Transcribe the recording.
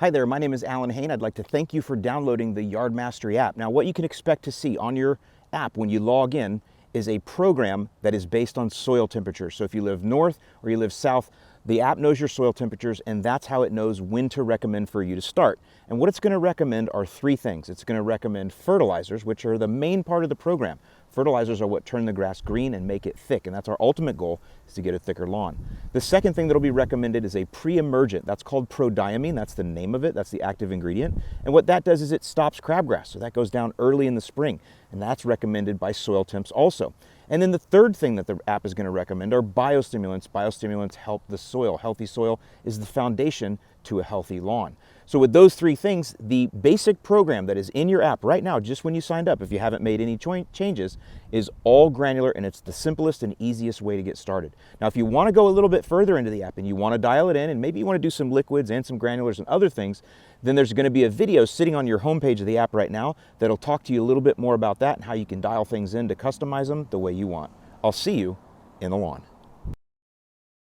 Hi there, my name is Alan Hain. I'd like to thank you for downloading the Yard Mastery app. Now, what you can expect to see on your app when you log in is a program that is based on soil temperature. So if you live north or you live south, the app knows your soil temperatures, and that's how it knows when to recommend for you to start. And what it's going to recommend are three things. It's going to recommend fertilizers, which are the main part of the program. Fertilizers are what turn the grass green and make it thick, and that's our ultimate goal, is to get a thicker lawn. The second thing that will be recommended is a pre-emergent. That's called prodiamine. That's the name of it. That's the active ingredient. And what that does is it stops crabgrass. So that goes down early in the spring, and that's recommended by Soil Temps also. And then the third thing that the app is going to recommend are biostimulants. Biostimulants help the soil. Healthy soil is the foundation to a healthy lawn. So with those three things, the basic program that is in your app right now, just when you signed up, if you haven't made any changes, is all granular, and it's the simplest and easiest way to get started. Now, if you want to go a little bit further into the app and you want to dial it in, and maybe you want to do some liquids and some granulars and other things, then there's going to be a video sitting on your homepage of the app right now that'll talk to you a little bit more about that and how you can dial things in to customize them the way you want. I'll see you in the lawn.